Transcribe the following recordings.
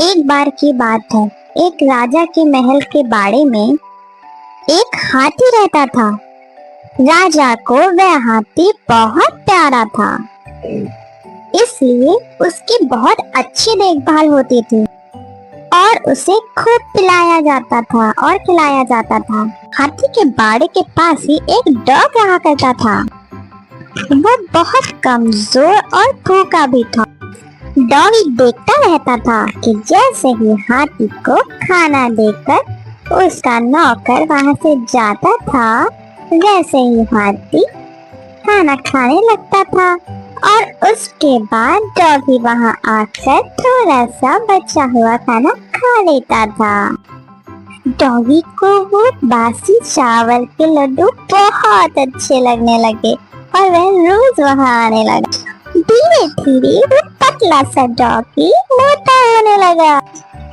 एक बार की बात है, एक राजा के महल के बाड़े में एक हाथी रहता था। राजा को वह हाथी बहुत प्यारा था, इसलिए उसकी बहुत अच्छी देखभाल होती थी और उसे खूब पिलाया जाता था और खिलाया जाता था। हाथी के बाड़े के पास ही एक डॉग रहा करता था। वो बहुत कमजोर और भूखा भी था। डॉगी देखता रहता था कि जैसे ही हाथी को खाना देकर उसका नौकर वहां से जाता था, वैसे ही हाथी खाना खाने लगता था और उसके बाद डॉगी वहां आकर थोड़ा सा बचा हुआ खाना खा लेता था। डॉगी को वो बासी चावल के लड्डू बहुत अच्छे लगने लगे और वह रोज वहां आने लगा। धीरे धीरे वो पतला सा डॉगी मोटा होने लगा।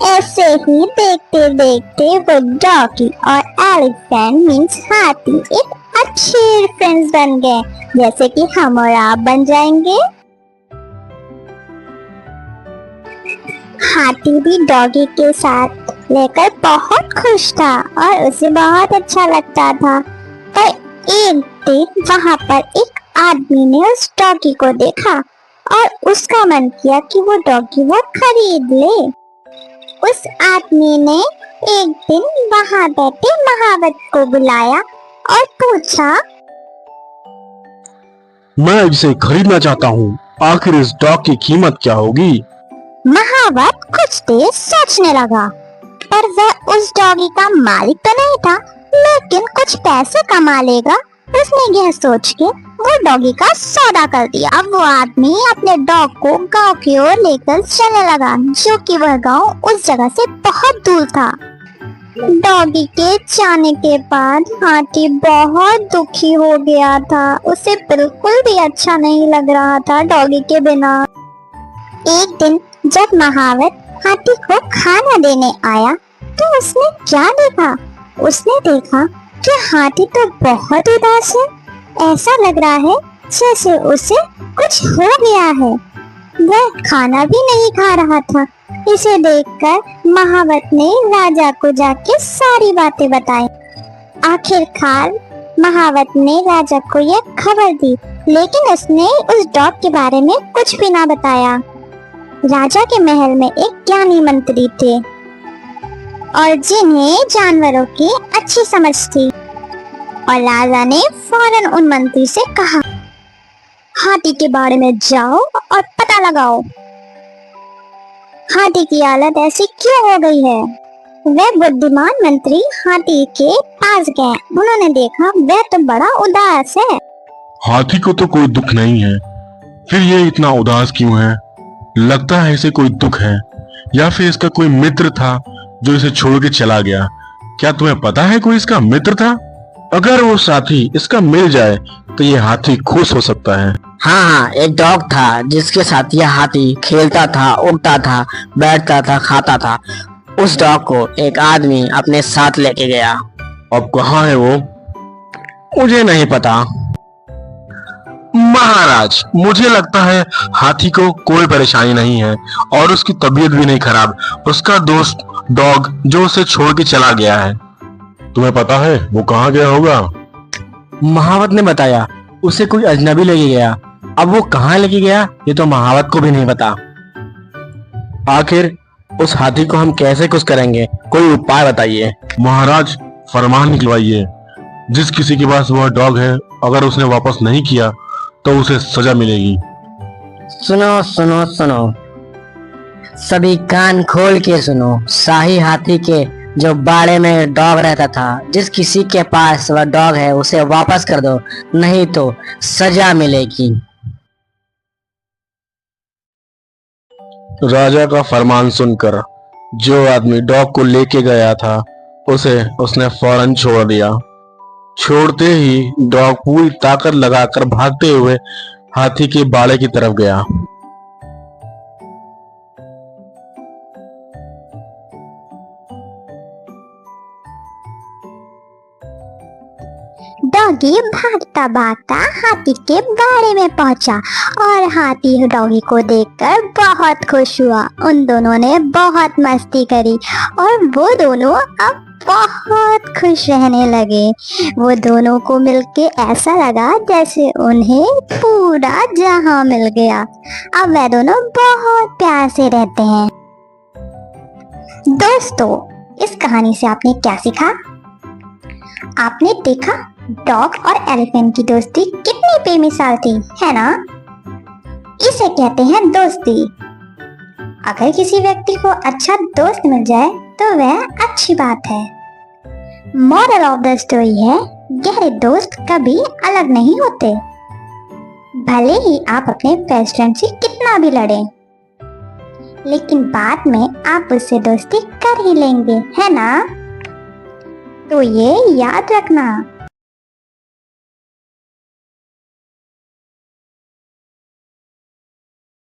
ऐसे ही देखते देखते वो डॉगी और एलिफेंट मीन्स हाथी एक अच्छे फ्रेंड्स बन गए, जैसे कि हम और आप बन जाएंगे। हाथी भी डॉगी के साथ लेकर बहुत खुश था और उसे बहुत अच्छा लगता था। पर एक दिन वहां पर एक आदमी ने उस डॉगी को देखा और उसका मन किया कि वो डॉगी वो खरीद ले। उस आदमी ने एक दिन वहां बैठे महावत को बुलाया और पूछा, मैं इसे खरीदना चाहता हूँ, आखिर इस डॉग की कीमत क्या होगी? महावत कुछ देर सोचने लगा, पर वह उस डॉगी का मालिक तो नहीं था, लेकिन कुछ पैसे कमा लेगा। उसने यह सोच के वो डॉगी का सौदा कर दिया। अब वो आदमी अपने डॉग को गांव की ओर लेकर चलने लगा, जो कि वह गांव उस जगह से बहुत दूर था। डॉगी के जाने के बाद हाथी बहुत दुखी हो गया था। उसे बिल्कुल भी अच्छा नहीं लग रहा था डॉगी के बिना। एक दिन जब महावत हाथी को खाना देने आया तो उसने क्या देखा? उसने देखा कि हाथी तो बहुत उदास है। ऐसा लग रहा है जैसे उसे कुछ हो गया है। वह खाना भी नहीं खा रहा था। इसे देखकर महावत ने राजा को जाके सारी बातें बताई। आखिरकार महावत ने राजा को यह खबर दी, लेकिन उसने उस डॉग के बारे में कुछ भी ना बताया। राजा के महल में एक ज्ञानी मंत्री थे और जिन्हें जानवरों की अच्छी समझ थी, और राजा ने फौरन उन मंत्री से कहा, हाथी के बारे में जाओ और पता लगाओ, हाथी की हालत ऐसी क्यों हो गई है। वह बुद्धिमान मंत्री हाथी के पास गए। उन्होंने देखा वह तो बड़ा उदास है। हाथी को तो कोई दुख नहीं है, फिर ये इतना उदास क्यों है? लगता है इसे कोई दुख है, या फिर इसका कोई मित्र था जो इसे छोड़ के चला गया। क्या तुम्हें पता है कोई इसका मित्र था? अगर वो साथी इसका मिल जाए तो ये हाथी खुश हो सकता है। हाँ, एक डॉग था जिसके साथ यह हाथी खेलता था, उड़ता था, बैठता था, खाता था। उस डॉग को एक आदमी अपने साथ लेके गया। अब कहाँ है वो? मुझे नहीं पता। महाराज, मुझे लगता है हाथी को कोई परेशानी नहीं है और उसकी तबीयत भी नहीं खराब। उसका दोस्त डॉग जो उसे छोड़ के चला गया है। तुम्हें पता है वो कहाँ गया होगा? महावत ने बताया उसे कोई अजनबी लेके गया। अब वो कहाँ लेके गया ये तो महावत को भी नहीं पता। आखिर उस हाथी को हम कैसे खुश करेंगे? कोई उपाय बताइए। महाराज, फरमान निकलवाइए, जिस किसी के पास वह डॉग है अगर उसने वापस नहीं किया तो उसे सजा मिलेगी। सुनो सुनो सुनो, सभी कान खोल के सुनो। शाही हाथी के जो बाड़े में डॉग रहता था, जिस किसी के पास वह डॉग है उसे वापस कर दो, नहीं तो सजा मिलेगी। राजा का फरमान सुनकर जो आदमी डॉग को लेके गया था उसे उसने फौरन छोड़ दिया। छोड़ते ही डॉग पूरी ताकत लगाकर भागते हुए हाथी के बाड़े की तरफ गया। डॉगी भागता भागता हाथी के बाड़े में पहुंचा और हाथी डॉगी को देखकर बहुत खुश हुआ। उन दोनों ने बहुत मस्ती करी और वो दोनों अब बहुत खुश रहने लगे। वो दोनों को मिलके ऐसा लगा जैसे उन्हें पूरा जहां मिल गया। अब वे दोनों बहुत प्यार से रहते हैं। दोस्तों, इस कहानी से आपने क्या सीखा? आपने देखा डॉग और एलिफेंट की दोस्ती कितनी बेमिसाल थी, है ना? इसे कहते हैं दोस्ती। अगर किसी व्यक्ति को अच्छा दोस्त मिल जाए तो वह अच्छी बात है। मॉरल ऑफ द स्टोरी है, गहरे दोस्त कभी अलग नहीं होते। भले ही आप अपने बेस्ट फ्रेंड से कितना भी लड़ें, लेकिन बाद में आप उससे दोस्ती कर ही लेंगे, है ना? तो ये याद रखना।